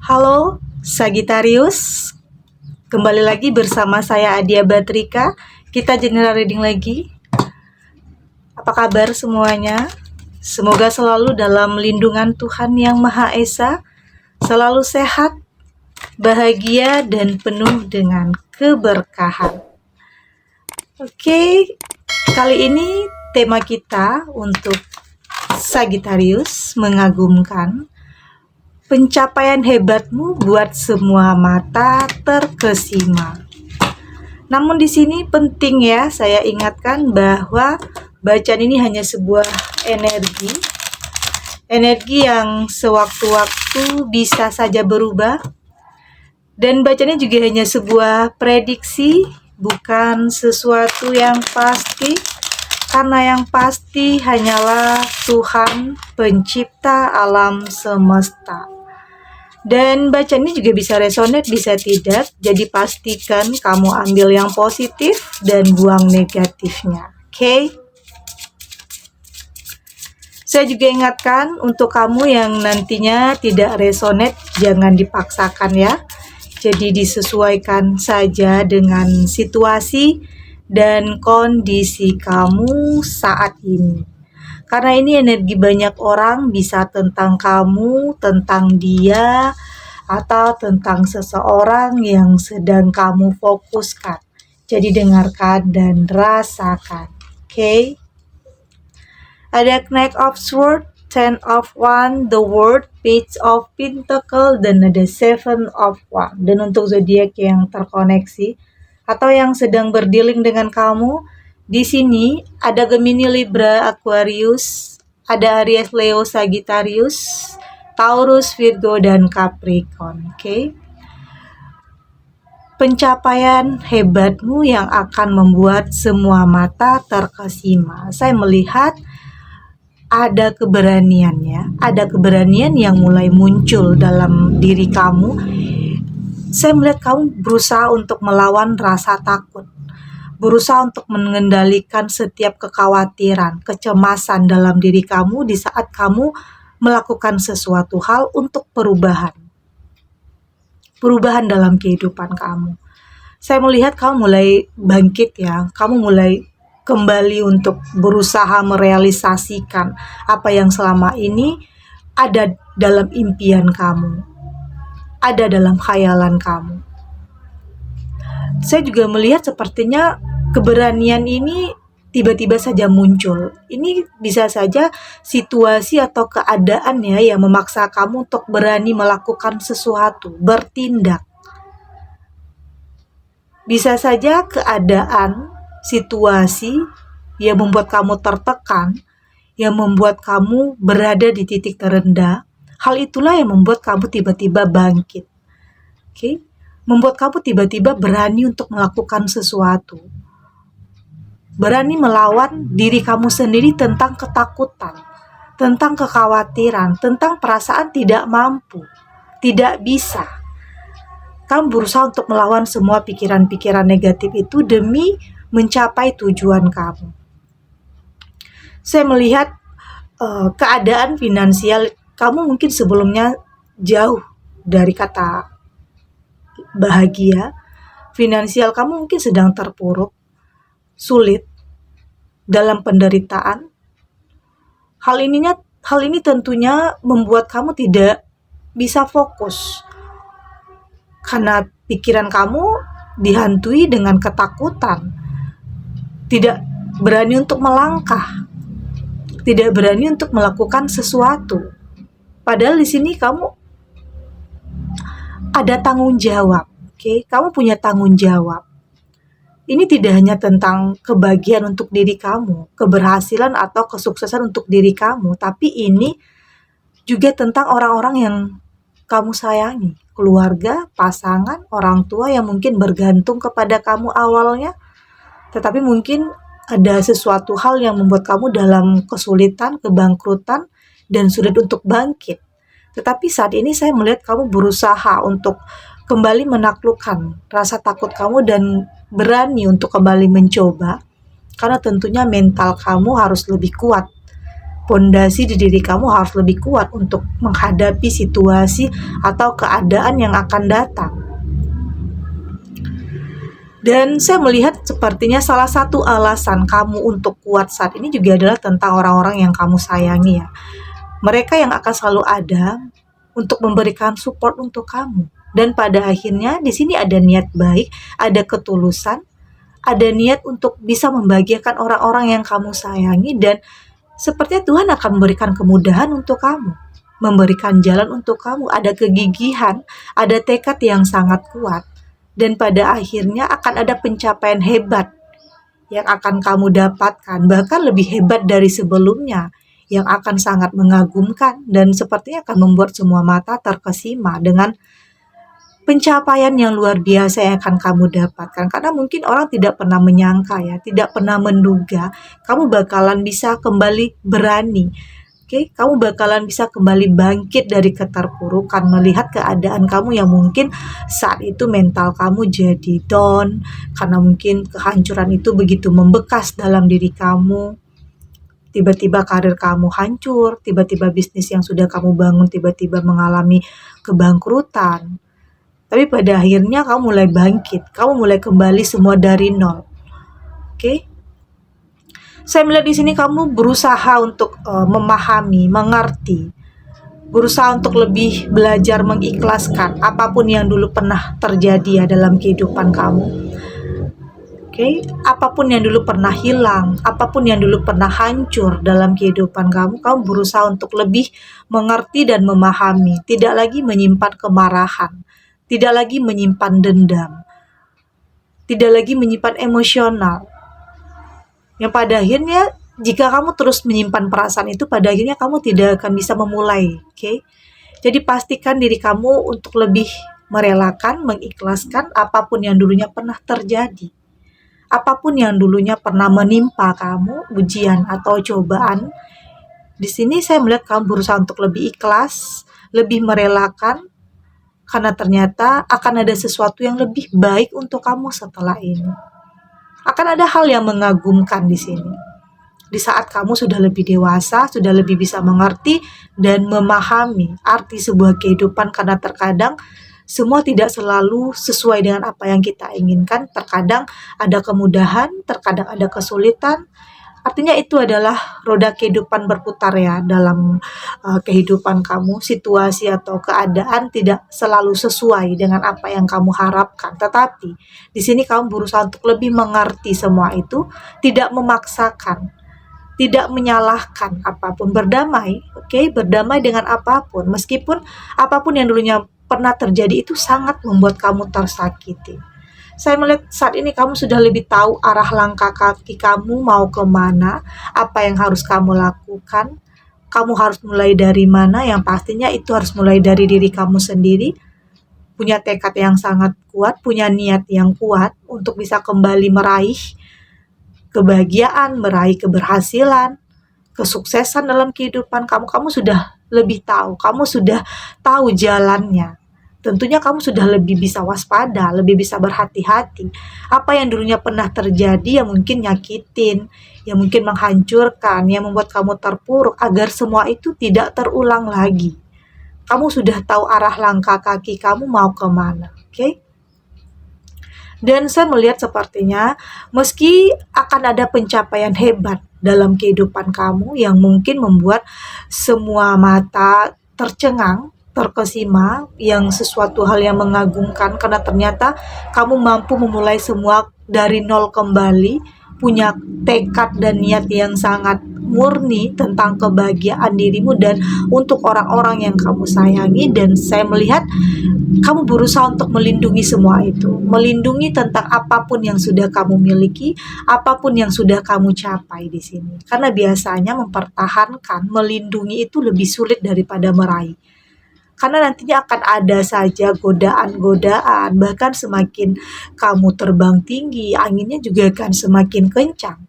Halo Sagittarius, kembali lagi bersama saya Adia Batrika. Kita general reading lagi. Apa kabar semuanya? Semoga selalu dalam lindungan Tuhan Yang Maha Esa, selalu sehat, bahagia, dan penuh dengan keberkahan. Oke, kali ini tema kita untuk Sagittarius mengagumkan. Pencapaian hebatmu buat semua mata terkesima. Namun di sini penting ya, saya ingatkan bahwa bacaan ini hanya sebuah energi yang sewaktu-waktu bisa saja berubah. Dan bacanya juga hanya sebuah prediksi, bukan sesuatu yang pasti. Karena yang pasti hanyalah Tuhan pencipta alam semesta. Dan bacaan ini juga bisa resonate, bisa tidak. Jadi pastikan kamu ambil yang positif dan buang negatifnya. Oke? Saya juga ingatkan untuk kamu yang nantinya tidak resonate, jangan dipaksakan ya. Jadi disesuaikan saja dengan situasi dan kondisi kamu saat ini. Karena ini energi banyak orang, bisa tentang kamu, tentang dia, atau tentang seseorang yang sedang kamu fokuskan. Jadi dengarkan dan rasakan. Oke? Ada Knight of Swords, Ten of Wands, The World, Page of Pentacle, dan ada Seven of Wands. Dan untuk zodiak yang terkoneksi atau yang sedang berdealing dengan kamu, di sini ada Gemini, Libra, Aquarius, ada Aries, Leo, Sagittarius, Taurus, Virgo, dan Capricorn. Oke? Pencapaian hebatmu yang akan membuat semua mata terkesima. Saya melihat ada keberanian ya, ada keberanian yang mulai muncul dalam diri kamu. Saya melihat kamu berusaha untuk melawan rasa takut, berusaha untuk mengendalikan setiap kekhawatiran, kecemasan dalam diri kamu di saat kamu melakukan sesuatu hal untuk perubahan dalam kehidupan kamu. Saya melihat kamu mulai bangkit ya, kamu mulai kembali untuk berusaha merealisasikan apa yang selama ini ada dalam impian kamu, ada dalam khayalan kamu. Saya juga melihat sepertinya keberanian ini tiba-tiba saja muncul. Ini bisa saja situasi atau keadaan ya yang memaksa kamu untuk berani melakukan sesuatu, bertindak. Bisa saja keadaan, situasi yang membuat kamu tertekan, yang membuat kamu berada di titik terendah. Hal itulah yang membuat kamu tiba-tiba bangkit. Oke? Membuat kamu tiba-tiba berani untuk melakukan sesuatu. Berani melawan diri kamu sendiri tentang ketakutan, tentang kekhawatiran, tentang perasaan tidak mampu, tidak bisa. Kamu berusaha untuk melawan semua pikiran-pikiran negatif itu demi mencapai tujuan kamu. Saya melihat keadaan finansial kamu mungkin sebelumnya jauh dari kata bahagia. Finansial kamu mungkin sedang terpuruk, sulit, dalam penderitaan. Hal ini tentunya membuat kamu tidak bisa fokus karena pikiran kamu dihantui dengan ketakutan, tidak berani untuk melangkah, tidak berani untuk melakukan sesuatu. Padahal di sini kamu ada tanggung jawab, oke? Kamu punya tanggung jawab. Ini tidak hanya tentang kebahagiaan untuk diri kamu, keberhasilan atau kesuksesan untuk diri kamu, tapi ini juga tentang orang-orang yang kamu sayangi, keluarga, pasangan, orang tua yang mungkin bergantung kepada kamu awalnya, tetapi mungkin ada sesuatu hal yang membuat kamu dalam kesulitan, kebangkrutan, dan sulit untuk bangkit. Tetapi saat ini saya melihat kamu berusaha untuk kembali menaklukkan rasa takut kamu dan berani untuk kembali mencoba, karena tentunya mental kamu harus lebih kuat Pondasi di diri kamu harus lebih kuat untuk menghadapi situasi atau keadaan yang akan datang. Dan saya melihat sepertinya salah satu alasan kamu untuk kuat saat ini juga adalah tentang orang-orang yang kamu sayangi ya. Mereka yang akan selalu ada untuk memberikan support untuk kamu. Dan pada akhirnya di sini ada niat baik, ada ketulusan, ada niat untuk bisa membahagiakan orang-orang yang kamu sayangi, dan sepertinya Tuhan akan memberikan kemudahan untuk kamu, memberikan jalan untuk kamu, ada kegigihan, ada tekad yang sangat kuat. Dan pada akhirnya akan ada pencapaian hebat yang akan kamu dapatkan, bahkan lebih hebat dari sebelumnya, yang akan sangat mengagumkan dan sepertinya akan membuat semua mata terkesima dengan pencapaian yang luar biasa yang akan kamu dapatkan. Karena mungkin orang tidak pernah menyangka ya, tidak pernah menduga kamu bakalan bisa kembali berani. Kamu bakalan bisa kembali bangkit dari keterpurukan, melihat keadaan kamu yang mungkin saat itu mental kamu jadi down, karena mungkin kehancuran itu begitu membekas dalam diri kamu. Tiba-tiba karir kamu hancur, tiba-tiba bisnis yang sudah kamu bangun tiba-tiba mengalami kebangkrutan. Tapi pada akhirnya kamu mulai bangkit, kamu mulai kembali semua dari nol. Saya melihat di sini kamu berusaha untuk memahami, mengerti, berusaha untuk lebih belajar mengikhlaskan apapun yang dulu pernah terjadi ya dalam kehidupan kamu. Apapun yang dulu pernah hilang, apapun yang dulu pernah hancur dalam kehidupan kamu berusaha untuk lebih mengerti dan memahami, tidak lagi menyimpan kemarahan, tidak lagi menyimpan dendam, tidak lagi menyimpan emosional. Yang pada akhirnya jika kamu terus menyimpan perasaan itu, pada akhirnya kamu tidak akan bisa memulai. Jadi pastikan diri kamu untuk lebih merelakan, mengikhlaskan apapun yang dulunya pernah terjadi. Apapun yang dulunya pernah menimpa kamu, ujian atau cobaan. Di sini saya melihat kamu berusaha untuk lebih ikhlas, lebih merelakan, karena ternyata akan ada sesuatu yang lebih baik untuk kamu setelah ini. Akan ada hal yang mengagumkan di sini. Di saat kamu sudah lebih dewasa, sudah lebih bisa mengerti dan memahami arti sebuah kehidupan, karena terkadang semua tidak selalu sesuai dengan apa yang kita inginkan. Terkadang ada kemudahan, terkadang ada kesulitan. Artinya itu adalah roda kehidupan berputar ya dalam kehidupan kamu. Situasi atau keadaan tidak selalu sesuai dengan apa yang kamu harapkan. Tetapi di sini kamu berusaha untuk lebih mengerti semua itu, tidak memaksakan, tidak menyalahkan apapun, berdamai, berdamai dengan apapun, meskipun apapun yang dulunya pernah terjadi itu sangat membuat kamu tersakiti. Saya melihat saat ini kamu sudah lebih tahu arah langkah kaki kamu mau kemana, apa yang harus kamu lakukan, kamu harus mulai dari mana. Yang pastinya itu harus mulai dari diri kamu sendiri, punya tekad yang sangat kuat, punya niat yang kuat untuk bisa kembali meraih kebahagiaan, meraih keberhasilan, kesuksesan dalam kehidupan kamu. Kamu sudah lebih tahu, kamu sudah tahu jalannya. Tentunya kamu sudah lebih bisa waspada, lebih bisa berhati-hati. Apa yang dulunya pernah terjadi yang mungkin nyakitin, yang mungkin menghancurkan, yang membuat kamu terpuruk, agar semua itu tidak terulang lagi. Kamu sudah tahu arah langkah kaki kamu mau kemana. Dan saya melihat sepertinya meski akan ada pencapaian hebat dalam kehidupan kamu yang mungkin membuat semua mata tercengang, terkesima, yang sesuatu hal yang mengagumkan, karena ternyata kamu mampu memulai semua dari nol kembali, punya tekad dan niat yang sangat murni tentang kebahagiaan dirimu dan untuk orang-orang yang kamu sayangi. Dan saya melihat kamu berusaha untuk melindungi semua itu, melindungi tentang apapun yang sudah kamu miliki, apapun yang sudah kamu capai di sini. Karena biasanya mempertahankan, melindungi itu lebih sulit daripada meraih. Karena nantinya akan ada saja godaan-godaan, bahkan semakin kamu terbang tinggi, anginnya juga akan semakin kencang.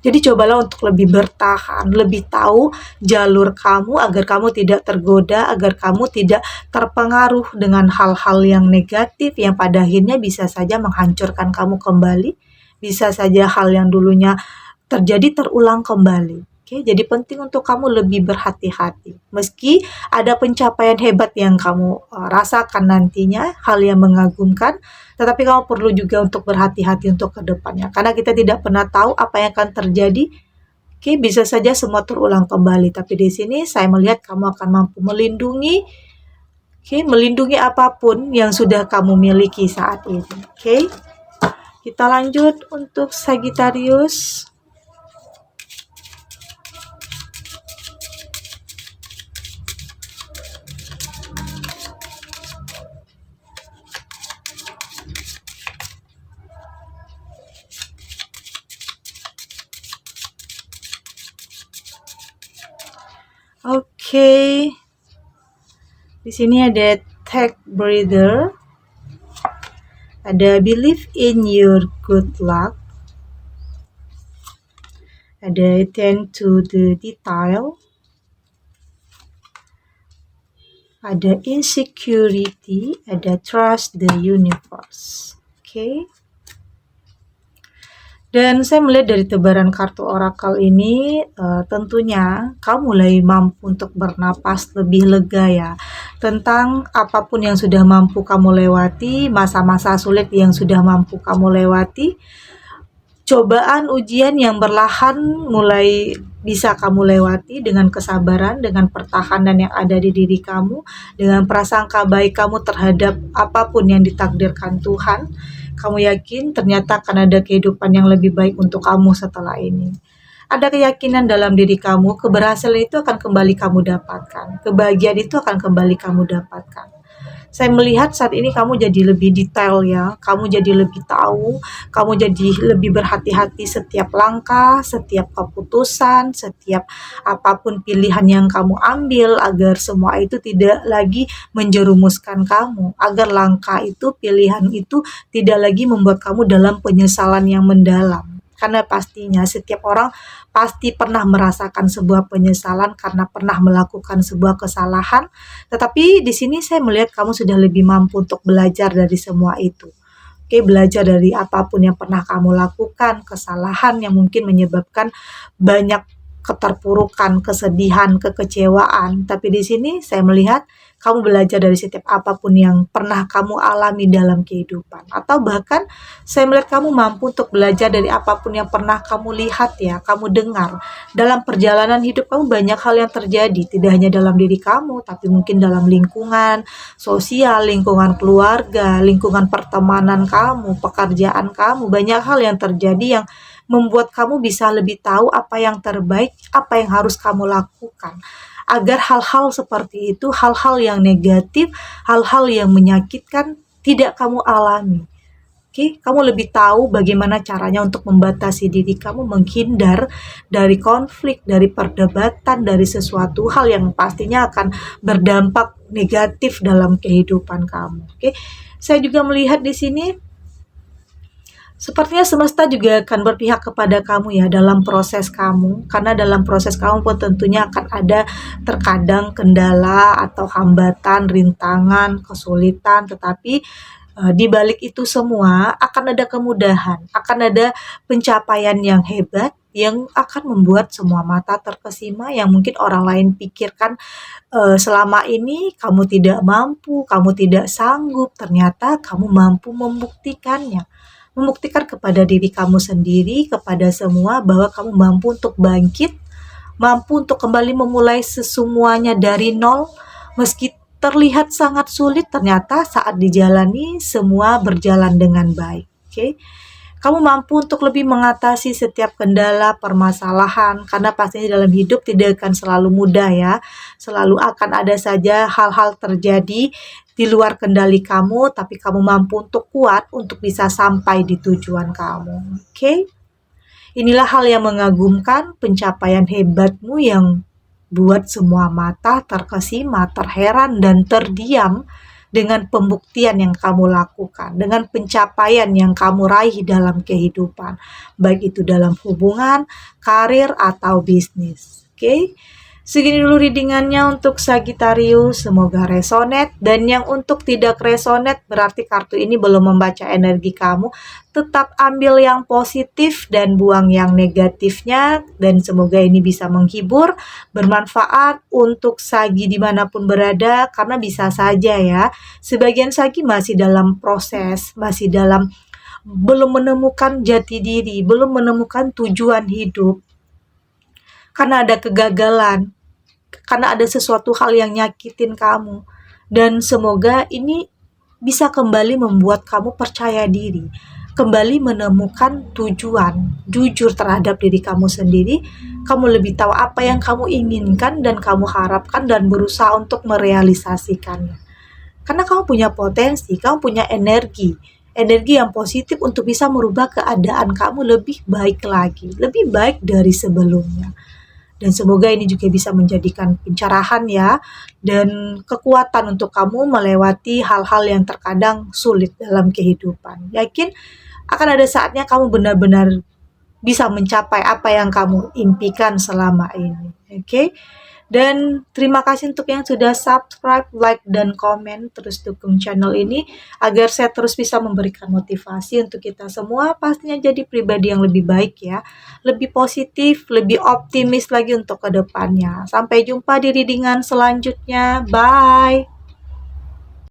Jadi cobalah untuk lebih bertahan, lebih tahu jalur kamu agar kamu tidak tergoda, agar kamu tidak terpengaruh dengan hal-hal yang negatif yang pada akhirnya bisa saja menghancurkan kamu kembali, bisa saja hal yang dulunya terjadi terulang kembali. Oke, jadi penting untuk kamu lebih berhati-hati. Meski ada pencapaian hebat yang kamu rasakan nantinya, hal yang mengagumkan, tetapi kamu perlu juga untuk berhati-hati untuk ke depannya. Karena kita tidak pernah tahu apa yang akan terjadi. Oke, bisa saja semua terulang kembali. Tapi di sini saya melihat kamu akan mampu melindungi, melindungi apapun yang sudah kamu miliki saat ini. Oke, kita lanjut untuk Sagittarius. Oke. Di sini ada take breather. Ada believe in your good luck. Ada attend to the detail. Ada insecurity, ada trust the universe. Oke. Dan saya melihat dari tebaran kartu orakel ini, tentunya kamu mulai mampu untuk bernapas lebih lega ya. Tentang apapun yang sudah mampu kamu lewati, masa-masa sulit yang sudah mampu kamu lewati, cobaan ujian yang perlahan mulai bisa kamu lewati dengan kesabaran, dengan pertahanan yang ada di diri kamu, dengan prasangka baik kamu terhadap apapun yang ditakdirkan Tuhan. Kamu yakin ternyata akan ada kehidupan yang lebih baik untuk kamu setelah ini. Ada keyakinan dalam diri kamu, keberhasilan itu akan kembali kamu dapatkan. Kebahagiaan itu akan kembali kamu dapatkan. Saya melihat saat ini kamu jadi lebih detail ya, kamu jadi lebih tahu, kamu jadi lebih berhati-hati setiap langkah, setiap keputusan, setiap apapun pilihan yang kamu ambil agar semua itu tidak lagi menjerumuskan kamu, agar langkah itu, pilihan itu tidak lagi membuat kamu dalam penyesalan yang mendalam. Karena pastinya setiap orang pasti pernah merasakan sebuah penyesalan karena pernah melakukan sebuah kesalahan. Tetapi di sini saya melihat kamu sudah lebih mampu untuk belajar dari semua itu. Oke, belajar dari apapun yang pernah kamu lakukan, kesalahan yang mungkin menyebabkan banyak keterpurukan, kesedihan, kekecewaan. Tapi di sini saya melihat kamu belajar dari setiap apapun yang pernah kamu alami dalam kehidupan. Atau bahkan saya melihat kamu mampu untuk belajar dari apapun yang pernah kamu lihat ya, kamu dengar. Dalam perjalanan hidup kamu banyak hal yang terjadi, tidak hanya dalam diri kamu, tapi mungkin dalam lingkungan sosial, lingkungan keluarga, lingkungan pertemanan kamu, pekerjaan kamu. Banyak hal yang terjadi yang membuat kamu bisa lebih tahu apa yang terbaik, apa yang harus kamu lakukan. Agar hal-hal seperti itu, hal-hal yang negatif, hal-hal yang menyakitkan tidak kamu alami. Oke, kamu lebih tahu bagaimana caranya untuk membatasi diri kamu, menghindar dari konflik, dari perdebatan, dari sesuatu hal yang pastinya akan berdampak negatif dalam kehidupan kamu. Oke, saya juga melihat di sini sepertinya semesta juga akan berpihak kepada kamu ya dalam proses kamu. Karena dalam proses kamu pun tentunya akan ada terkadang kendala atau hambatan, rintangan, kesulitan. Tetapi di balik itu semua akan ada kemudahan, akan ada pencapaian yang hebat yang akan membuat semua mata terkesima yang mungkin orang lain pikirkan selama ini kamu tidak mampu, kamu tidak sanggup, ternyata kamu mampu membuktikannya. Membuktikan kepada diri kamu sendiri, kepada semua bahwa kamu mampu untuk bangkit, mampu untuk kembali memulai semuanya dari nol, meski terlihat sangat sulit, ternyata saat dijalani semua berjalan dengan baik. Oke? Kamu mampu untuk lebih mengatasi setiap kendala, permasalahan, karena pastinya dalam hidup tidak akan selalu mudah ya. Selalu akan ada saja hal-hal terjadi di luar kendali kamu, tapi kamu mampu untuk kuat untuk bisa sampai di tujuan kamu. Oke? Inilah hal yang mengagumkan, pencapaian hebatmu yang buat semua mata terkesima, terheran, dan terdiam dengan pembuktian yang kamu lakukan, dengan pencapaian yang kamu raih dalam kehidupan, baik itu dalam hubungan, karir, atau bisnis. Oke? Segini dulu readingannya untuk Sagittarius, semoga resonate. Dan yang untuk tidak resonate berarti kartu ini belum membaca energi kamu. Tetap ambil yang positif dan buang yang negatifnya. Dan semoga ini bisa menghibur, bermanfaat untuk Sagi dimanapun berada. Karena bisa saja ya, sebagian Sagi masih dalam proses, masih dalam belum menemukan jati diri, belum menemukan tujuan hidup. Karena ada kegagalan, karena ada sesuatu hal yang nyakitin kamu. Dan semoga ini bisa kembali membuat kamu percaya diri, kembali menemukan tujuan, jujur terhadap diri kamu sendiri. Kamu lebih tahu apa yang kamu inginkan dan kamu harapkan dan berusaha untuk merealisasikannya. Karena kamu punya potensi, kamu punya energi, energi yang positif untuk bisa merubah keadaan kamu lebih baik lagi, lebih baik dari sebelumnya. Dan semoga ini juga bisa menjadikan pencerahan ya, dan kekuatan untuk kamu melewati hal-hal yang terkadang sulit dalam kehidupan. Yakin akan ada saatnya kamu benar-benar bisa mencapai apa yang kamu impikan selama ini. Oke? Dan terima kasih untuk yang sudah subscribe, like, dan komen. Terus dukung channel ini agar saya terus bisa memberikan motivasi untuk kita semua pastinya jadi pribadi yang lebih baik ya. Lebih positif, lebih optimis lagi untuk kedepannya. Sampai jumpa di readingan selanjutnya. Bye!